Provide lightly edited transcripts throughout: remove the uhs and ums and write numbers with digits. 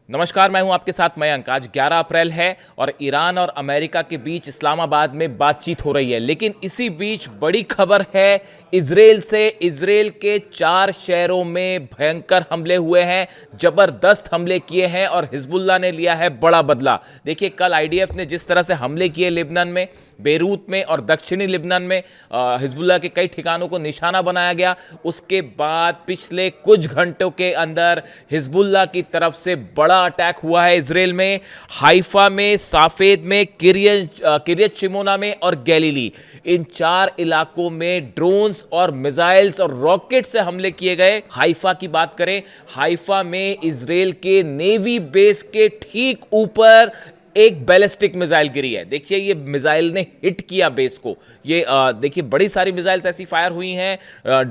नमस्कार, मैं हूं आपके साथ मयंक। आज 11 अप्रैल है और ईरान और अमेरिका के बीच इस्लामाबाद में बातचीत हो रही है। लेकिन इसी बीच बड़ी खबर है इजराइल से। इजराइल के 4 शहरों में भयंकर हमले हुए हैं, जबरदस्त हमले किए हैं और हिजबुल्लाह ने लिया है बड़ा बदला। देखिए, कल आईडीएफ ने जिस तरह से हमले किए लेबनान में, बेरूत में और दक्षिणी लेबनान में हिजबुल्लाह के कई ठिकानों को निशाना बनाया गया। उसके बाद पिछले कुछ घंटों के अंदर हिजबुल्लाह की तरफ से बड़ा अटैक हुआ है इजराइल में। हाइफा में, साफेद में, किरियत शिमोना में और गैलीली, इन 4 इलाकों में ड्रोन्स और मिसाइल्स और रॉकेट से हमले किए गए। हाइफा की बात करें, हाइफा में इजराइल के नेवी बेस के ठीक ऊपर एक बैलिस्टिक मिसाइल गिरी है। देखिए, ये मिसाइल ने हिट किया बेस को। ये देखिए, बड़ी सारी मिसाइल्स ऐसी फायर हुई हैं,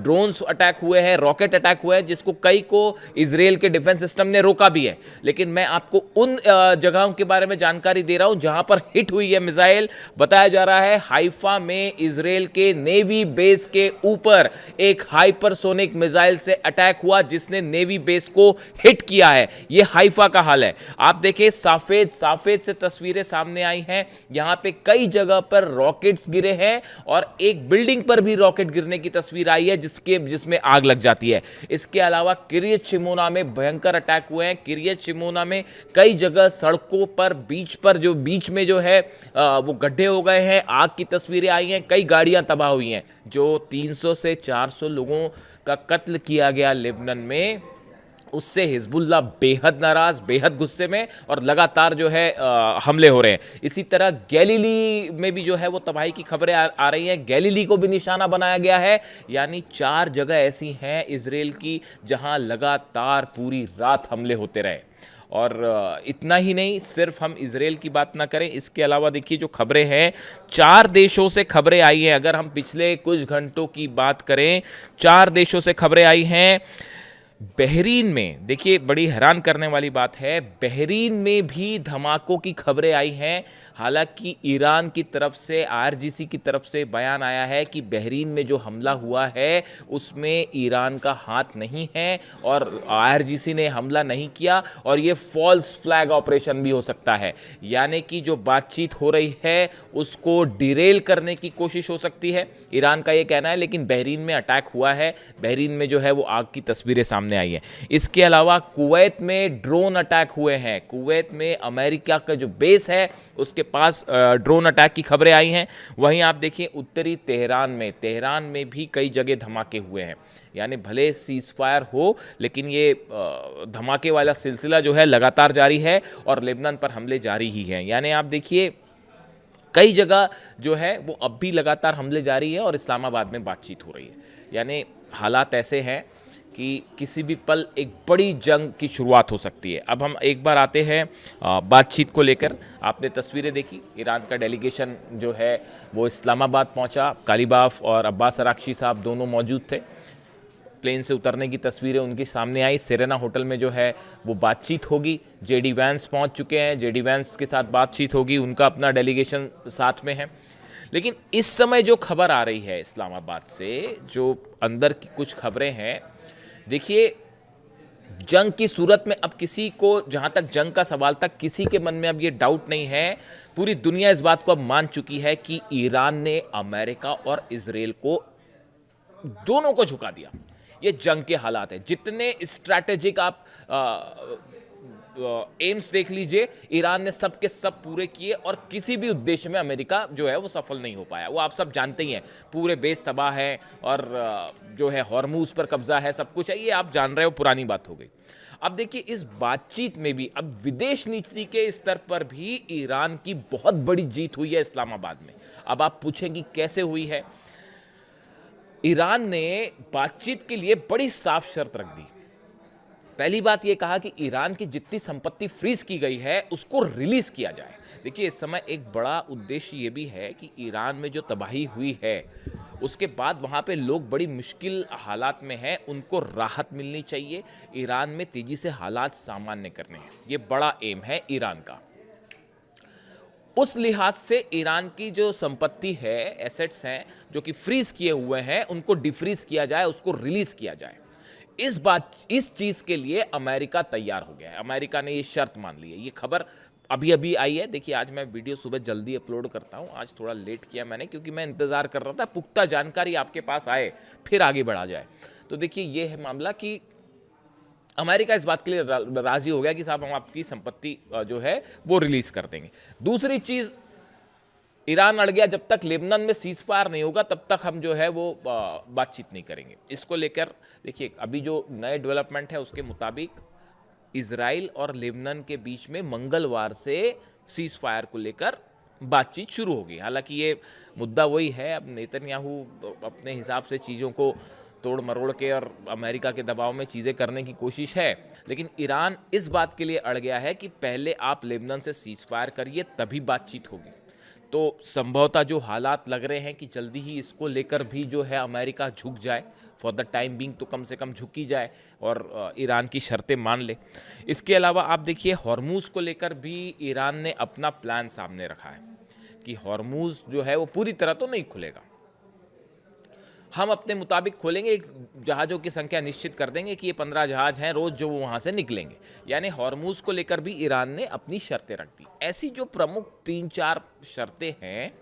ड्रोन्स अटैक हुए हैं, रॉकेट अटैक हुए हैं, जिसको कई को इजराइल के डिफेंस सिस्टम ने रोका भी है। लेकिन मैं आपको उन जगहों के बारे में जानकारी दे रहा हूं जहां पर हिट हुई है मिसाइल। बताया जा रहा है हाइफा में इजराइल के नेवी बेस के ऊपर एक हाइपरसोनिक मिसाइल से अटैक हुआ, जिसने नेवी बेस को हिट किया है। यह हाइफा का हाल है। आप देखिए, साफेद से तस्वीरें सामने आई हैं। यहां पे कई जगह पर रॉकेट्स गिरे हैं और एक बिल्डिंग पर भी रॉकेट गिरने की तस्वीर आई है जिसमें आग लग जाती है। इसके अलावा किरियत शिमोना में भयंकर अटैक हुए हैं। किरियत शिमोना में कई जगह सड़कों पर, बीच में जो है वो गड्ढे हो गए हैं। आग की तस्वीरें आई हैं, कई गाड़ियां तबाह हुई हैं। जो 300 से 400 लोगों का कत्ल किया गया लेबनान में, उससे हिजबुल्लाह बेहद नाराज, बेहद गुस्से में और लगातार जो है हमले हो रहे हैं। इसी तरह गैलीली में भी जो है वो तबाही की खबरें आ रही हैं। गैलीली को भी निशाना बनाया गया है। यानी 4 जगह ऐसी हैं इजराइल की जहां लगातार पूरी रात हमले होते रहे। और इतना ही नहीं, सिर्फ हम इजराइल की बात ना करें, इसके अलावा देखिए जो खबरें हैं, 4 देशों से खबरें आई हैं। अगर हम पिछले कुछ घंटों की बात करें, 4 देशों से खबरें आई हैं। बहरीन में देखिए, बड़ी हैरान करने वाली बात है, बहरीन में भी धमाकों की खबरें आई हैं। हालांकि ईरान की तरफ से, आईआरजीसी की तरफ से बयान आया है कि बहरीन में जो हमला हुआ है उसमें ईरान का हाथ नहीं है और आईआरजीसी ने हमला नहीं किया और ये फॉल्स फ्लैग ऑपरेशन भी हो सकता है। यानी कि जो बातचीत हो रही है उसको डिरेल करने की कोशिश हो सकती है, ईरान का ये कहना है। लेकिन बहरीन में अटैक हुआ है, बहरीन में जो है वो आग की तस्वीरें सामने आई है। इसके अलावा कुवैत में ड्रोन अटैक हुए हैं। कुवैत में अमेरिका का जो बेस है उसके पास ड्रोन अटैक की खबरें आई हैं। वहीं आप देखिए उत्तरी तेहरान में भी कई जगह धमाके हुए हैं। यानी भले सीज फायर हो, लेकिन ये धमाके वाला सिलसिला जो है लगातार जारी है और लेबनान पर हमले जारी ही हैं। यानी आप देखिए, कई जगह जो है वो अब भी लगातार हमले जारी है और इस्लामाबाद में बातचीत हो रही है। यानी हालात ऐसे हैं कि किसी भी पल एक बड़ी जंग की शुरुआत हो सकती है। अब हम एक बार आते हैं बातचीत को लेकर। आपने तस्वीरें देखी, ईरान का डेलीगेशन जो है वो इस्लामाबाद पहुंचा। कालीबाफ और अब्बास अराक्ची साहब दोनों मौजूद थे। प्लेन से उतरने की तस्वीरें उनके सामने आई। सेरेना होटल में जो है वो बातचीत होगी। जेडी वैंस पहुंच चुके हैं, जेडी वैंस के साथ बातचीत होगी, उनका अपना डेलीगेशन साथ में है। लेकिन इस समय जो खबर आ रही है इस्लामाबाद से, जो अंदर की कुछ खबरें हैं, देखिए, जंग की सूरत में अब किसी को, जहां तक जंग का सवाल तक, किसी के मन में अब ये डाउट नहीं है। पूरी दुनिया इस बात को अब मान चुकी है कि ईरान ने अमेरिका और इजराइल को, दोनों को झुका दिया। ये जंग के हालात है। जितने स्ट्रैटेजिक आप एम्स देख लीजिए, ईरान ने सब के सब पूरे किए और किसी भी उद्देश्य में अमेरिका जो है वो सफल नहीं हो पाया। वो आप सब जानते ही हैं, पूरे बेस तबाह है और जो है हॉर्मूज पर कब्जा है, सब कुछ है, ये आप जान रहे हो, पुरानी बात हो गई। अब देखिए, इस बातचीत में भी अब विदेश नीति के स्तर पर भी ईरान की बहुत बड़ी जीत हुई है इस्लामाबाद में। अब आप पूछेंगे कैसे हुई है। ईरान ने बातचीत के लिए बड़ी साफ शर्त रख दी। पहली बात यह कहा कि ईरान की जितनी संपत्ति फ्रीज की गई है उसको रिलीज किया जाए। देखिए, इस समय एक बड़ा उद्देश्य यह भी है कि ईरान में जो तबाही हुई है उसके बाद वहां पे लोग बड़ी मुश्किल हालात में हैं, उनको राहत मिलनी चाहिए। ईरान में तेजी से हालात सामान्य करने हैं, ये बड़ा एम है ईरान का। उस लिहाज से ईरान की जो संपत्ति है, एसेट्स हैं जो कि फ्रीज किए हुए हैं, उनको डिफ्रीज किया जाए, उसको रिलीज किया जाए। इस चीज के लिए अमेरिका तैयार हो गया है। अमेरिका ने ये शर्त मान ली है। ये खबर अभी अभी आई है। देखिए, आज मैं वीडियो सुबह जल्दी अपलोड करता हूं, आज थोड़ा लेट किया मैंने, क्योंकि मैं इंतजार कर रहा था पुख्ता जानकारी आपके पास आए फिर आगे बढ़ा जाए। तो देखिए, ये है मामला कि अमेरिका इस बात के लिए राजी हो गया कि साहब हम आपकी संपत्ति जो है वो रिलीज कर देंगे। दूसरी चीज, ईरान अड़ गया, जब तक लेबनान में सीज फायर नहीं होगा तब तक हम जो है वो बातचीत नहीं करेंगे। इसको लेकर देखिए, अभी जो नए डेवलपमेंट है उसके मुताबिक इजराइल और लेबनान के बीच में मंगलवार से सीज फायर को लेकर बातचीत शुरू होगी। हालांकि ये मुद्दा वही है, अब नेतन्याहू अपने हिसाब से चीज़ों को तोड़ मरोड़ के और अमेरिका के दबाव में चीज़ें करने की कोशिश है, लेकिन ईरान इस बात के लिए अड़ गया है कि पहले आप लेबनान से सीज फायर करिए तभी बातचीत होगी। तो संभवतः जो हालात लग रहे हैं कि जल्दी ही इसको लेकर भी जो है अमेरिका झुक जाए, फॉर द टाइम बिंग तो कम से कम झुकी जाए और ईरान की शर्तें मान ले। इसके अलावा आप देखिए, हॉर्मूज को लेकर भी ईरान ने अपना प्लान सामने रखा है कि हॉर्मूज जो है वो पूरी तरह तो नहीं खुलेगा, हम अपने मुताबिक खोलेंगे, एक जहाज़ों की संख्या निश्चित कर देंगे कि ये 15 जहाज़ हैं रोज़ जो वहाँ से निकलेंगे। यानी हॉर्मूज को लेकर भी ईरान ने अपनी शर्तें रख दी। ऐसी जो प्रमुख 3-4 शर्तें हैं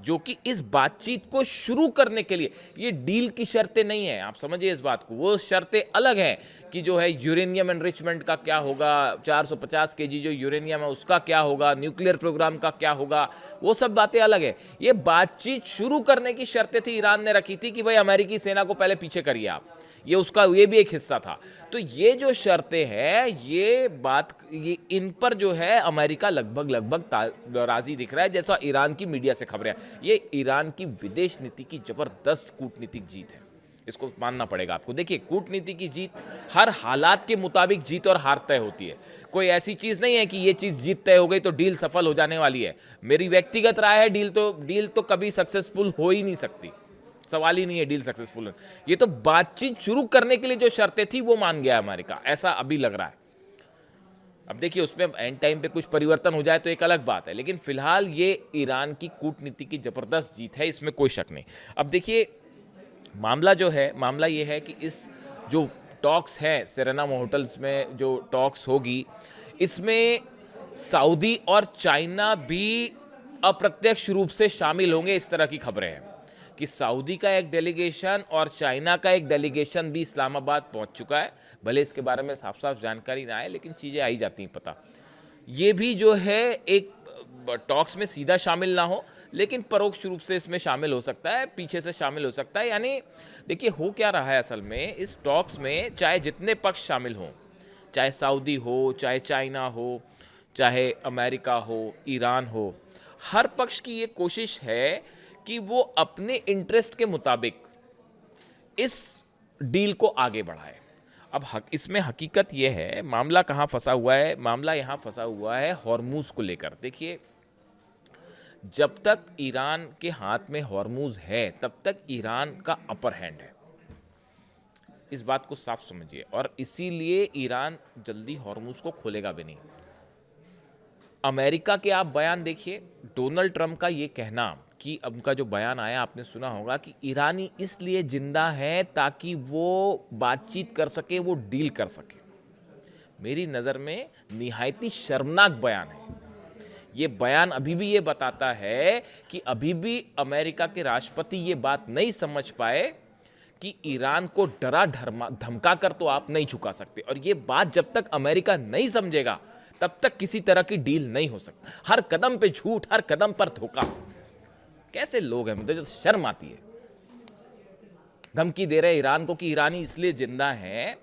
जो कि इस बातचीत को शुरू करने के लिए, ये डील की शर्तें नहीं है, आप समझिए इस बात को। वो शर्तें अलग हैं कि जो है यूरेनियम एनरिचमेंट का क्या होगा, 450 केजी जो यूरेनियम है उसका क्या होगा, न्यूक्लियर प्रोग्राम का क्या होगा, वो सब बातें अलग है। ये बातचीत शुरू करने की शर्तें थी, ईरान ने रखी थी कि भाई अमेरिकी सेना को पहले पीछे करिए आप, ये भी एक हिस्सा था। तो ये जो शर्तें हैं, ये इन पर जो है अमेरिका लगभग राजी दिख रहा है, जैसा ईरान की मीडिया से खबरें। ये ईरान की विदेश नीति की जबरदस्त कूटनीतिक जीत है, इसको मानना पड़ेगा आपको। देखिए, कूटनीति की जीत हर हालात के मुताबिक जीत और हार तय होती है। कोई ऐसी चीज नहीं है कि ये चीज जीत तय हो गई तो डील सफल हो जाने वाली है। मेरी व्यक्तिगत राय है, डील तो कभी सक्सेसफुल हो ही नहीं सकती, सवाल ही नहीं है डील सक्सेसफुल। ये तो बातचीत शुरू करने के लिए जो शर्तें थी वो मान गया अमेरिका, ऐसा अभी लग रहा है। अब देखिए, उसमें एंड टाइम पे कुछ परिवर्तन हो जाए तो एक अलग बात है, लेकिन फिलहाल ये ईरान की कूटनीति की जबरदस्त जीत है, इसमें कोई शक नहीं। अब देखिए, मामला ये है कि इस जो टॉक्स है सेरेना होटल्स में जो टॉक्स होगी, इसमें सऊदी और चाइना भी अप्रत्यक्ष रूप से शामिल होंगे। इस तरह की खबरें हैं कि सऊदी का एक डेलीगेशन और चाइना का एक डेलीगेशन भी इस्लामाबाद पहुंच चुका है। भले इसके बारे में साफ साफ जानकारी ना आए, लेकिन चीज़ें आई जाती हैं पता। ये भी जो है एक टॉक्स में सीधा शामिल ना हो, लेकिन परोक्ष रूप से इसमें शामिल हो सकता है, पीछे से शामिल हो सकता है। यानी देखिए, हो क्या रहा है असल में, इस टॉक्स में चाहे जितने पक्ष शामिल हों, चाहे सऊदी हो, चाहे चाइना हो, चाहे अमेरिका हो, ईरान हो, हर पक्ष की ये कोशिश है कि वो अपने इंटरेस्ट के मुताबिक इस डील को आगे बढ़ाए। अब इसमें हकीकत ये है, मामला कहाँ फंसा हुआ है, मामला यहाँ फंसा हुआ है हॉर्मूज को लेकर। देखिए, जब तक ईरान के हाथ में हॉर्मूज है तब तक ईरान का अपर हैंड है, इस बात को साफ समझिए, और इसीलिए ईरान जल्दी हॉर्मूज को खोलेगा भी नहीं। अमेरिका के आप बयान देखिए, डोनाल्ड ट्रंप का ये कहना कि उनका जो बयान आया आपने सुना होगा कि ईरानी इसलिए जिंदा हैं ताकि वो बातचीत कर सके, वो डील कर सके। मेरी नज़र में निहायती शर्मनाक बयान है। ये बयान अभी भी ये बताता है कि अभी भी अमेरिका के राष्ट्रपति ये बात नहीं समझ पाए कि ईरान को डरा धमका कर तो आप नहीं झुका सकते, और ये बात जब तक अमेरिका नहीं समझेगा तब तक किसी तरह की डील नहीं हो सकती। हर कदम पे झूठ, हर कदम पर धोखा। कैसे लोग हैं, मुझे जो शर्म आती है। धमकी दे रहे ईरान को कि ईरानी इसलिए जिंदा हैं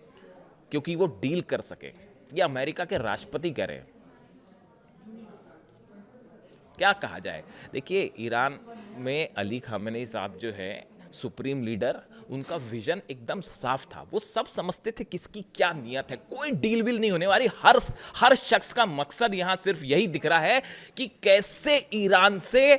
क्योंकि वो डील कर सके। ये अमेरिका के राष्ट्रपति कह रहे हैं, क्या कहा जाए। देखिए, ईरान में अली खामेनी साहब जो है सुप्रीम लीडर, उनका विजन एकदम साफ था। वो सब समझते थे किसकी क्या नियत है, कोई डील विल नहीं होने वाली। हर शख्स का मकसद यहां सिर्फ यही दिख रहा है कि कैसे ईरान से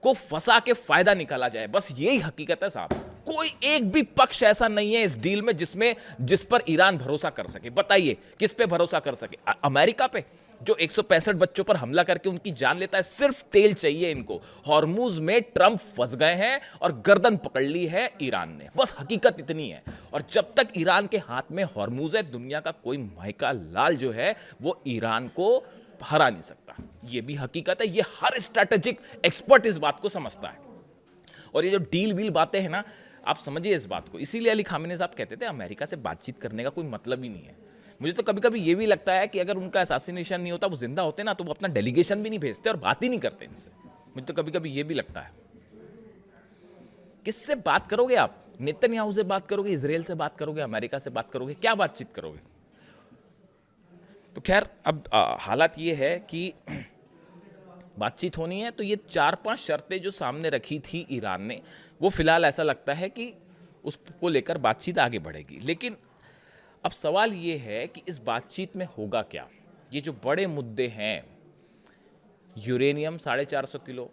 को फंसा के फायदा निकाला जाए, बस यही हकीकत है साहब। कोई एक भी पक्ष ऐसा नहीं है इस डील में जिस पर ईरान भरोसा कर सके। बताइए किस पे भरोसा कर सके? अमेरिका पे, जो 165 बच्चों पर हमला करके उनकी जान लेता है। सिर्फ तेल चाहिए इनको। हॉर्मुज में ट्रंप फंस गए हैं और गर्दन पकड़ ली है ईरान ने। बस हकीकत इतनी है। और जब तक ईरान के हाथ में हॉर्मुज है, दुनिया का कोई माइका लाल जो है वो ईरान को हरा नहीं सकता। ये भी हकीकत है। ये हर स्ट्रैटेजिक एक्सपर्ट इस बात को समझता है। और ये जो डील वील बातें हैं ना, आप समझिए इस बात को। इसीलिए अली खामेनी साहब कहते थे अमेरिका से बातचीत करने का कोई मतलब ही नहीं है। मुझे तो कभी कभी ये भी लगता है कि अगर उनका असैसिनेशन नहीं होता, वो जिंदा होते ना, तो वो अपना डेलीगेशन भी नहीं भेजते और बात ही नहीं करते इनसे। मुझे तो कभी कभी ये भी लगता है। किससे बात करोगे आप? नेतन्याहू से बात करोगे, इजराइल से बात करोगे, अमेरिका से बात करोगे? क्या बातचीत करोगे? तो खैर, अब हालात ये है कि बातचीत होनी है तो ये 4-5 शर्तें जो सामने रखी थी ईरान ने, वो फिलहाल ऐसा लगता है कि उसको लेकर बातचीत आगे बढ़ेगी। लेकिन अब सवाल ये है कि इस बातचीत में होगा क्या? ये जो बड़े मुद्दे हैं, uranium 450 kilo,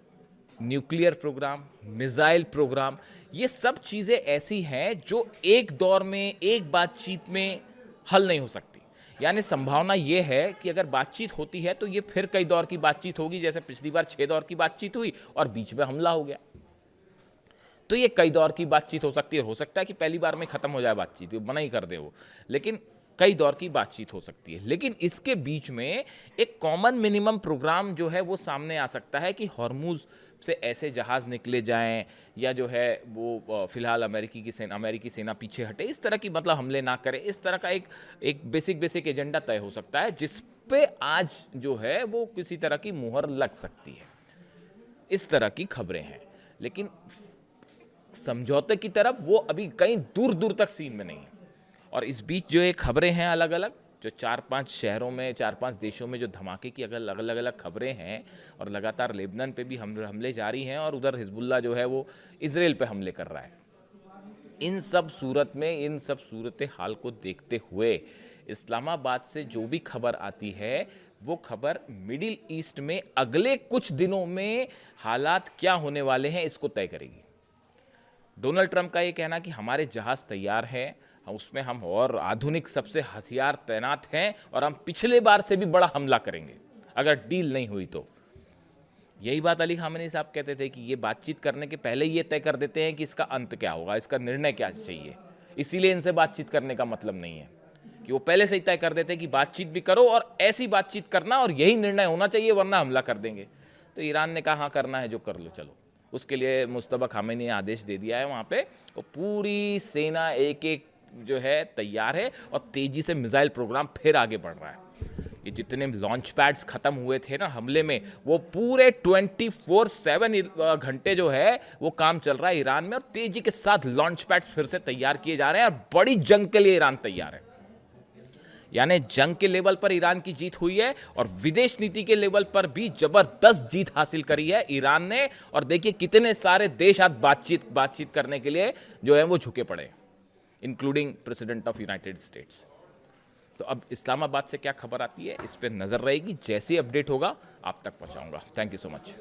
nuclear program, missile program, ये सब चीज़ें ऐसी हैं जो एक दौर में, एक बातचीत में हल नहीं हो सकती। यानी संभावना ये है कि अगर बातचीत होती है तो ये फिर कई दौर की बातचीत होगी, जैसे पिछली बार 6 दौर की बातचीत हुई और बीच में हमला हो गया। तो ये कई दौर की बातचीत हो सकती है। हो सकता है कि पहली बार में खत्म हो जाए बातचीत, मना ही कर दे वो, लेकिन कई दौर की बातचीत हो सकती है। लेकिन इसके बीच में एक कॉमन मिनिमम प्रोग्राम जो है वो सामने आ सकता है कि हॉर्मुज से ऐसे जहाज निकले जाएं, या जो है वो फिलहाल अमेरिकी सेना पीछे हटे, इस तरह की मतलब हमले ना करे। इस तरह का एक बेसिक एजेंडा तय हो सकता है, जिस पे आज जो है वो किसी तरह की मुहर लग सकती है। इस तरह की खबरें हैं। लेकिन समझौते की तरफ वो अभी कहीं दूर दूर तक सीन में नहीं है। और इस बीच जो ये खबरें हैं अलग अलग, जो 4-5 शहरों में, 4-5 देशों में जो धमाके की अगर अलग अलग खबरें हैं, और लगातार लेबनान पे भी हमले जारी हैं, और उधर हिजबुल्ला जो है वो इजराइल पे हमले कर रहा है। इन सब सूरत में, इन सब सूरत हाल को देखते हुए इस्लामाबाद से जो भी खबर आती है, वो खबर मिडिल ईस्ट में अगले कुछ दिनों में हालात क्या होने वाले हैं इसको तय करेगी। डोनाल्ड ट्रंप का ये कहना कि हमारे जहाज तैयार हैं, उसमें हम और आधुनिक सबसे हथियार तैनात हैं, और हम पिछले बार से भी बड़ा हमला करेंगे अगर डील नहीं हुई तो। यही बात अली खामेनी साहब कहते थे कि ये बातचीत करने के पहले ये तय कर देते हैं कि इसका अंत क्या होगा, इसका निर्णय क्या चाहिए। इसीलिए इनसे बातचीत करने का मतलब नहीं है कि वो पहले से ही तय कर देते हैं कि बातचीत भी करो और ऐसी बातचीत करना और यही निर्णय होना चाहिए, वरना हमला कर देंगे। तो ईरान ने कहा हाँ करना है जो कर लो, चलो। उसके लिए मुस्तफा खामेनी ने आदेश दे दिया है वहाँ पे, और पूरी सेना एक जो है तैयार है, और तेजी से मिसाइल प्रोग्राम फिर आगे बढ़ रहा है। ये जितने लॉन्च पैड्स खत्म हुए थे ना हमले में, वो पूरे 24/7 घंटे जो है वो काम चल रहा है ईरान में, और तेजी के साथ लॉन्च पैड्स फिर से तैयार किए जा रहे हैं, और बड़ी जंग के लिए ईरान तैयार है। यानी जंग के लेवल पर ईरान की जीत हुई है, और विदेश नीति के लेवल पर भी जबरदस्त जीत हासिल करी है ईरान ने। और देखिए कितने सारे देश आज बातचीत करने के लिए जो है वो झुके पड़े, including president of United states. तो अब इस्लामाबाद से क्या खबर आती है इस पर नजर रहेगी। जैसी अपडेट होगा आप तक पहुंचाऊंगा। Thank you so much.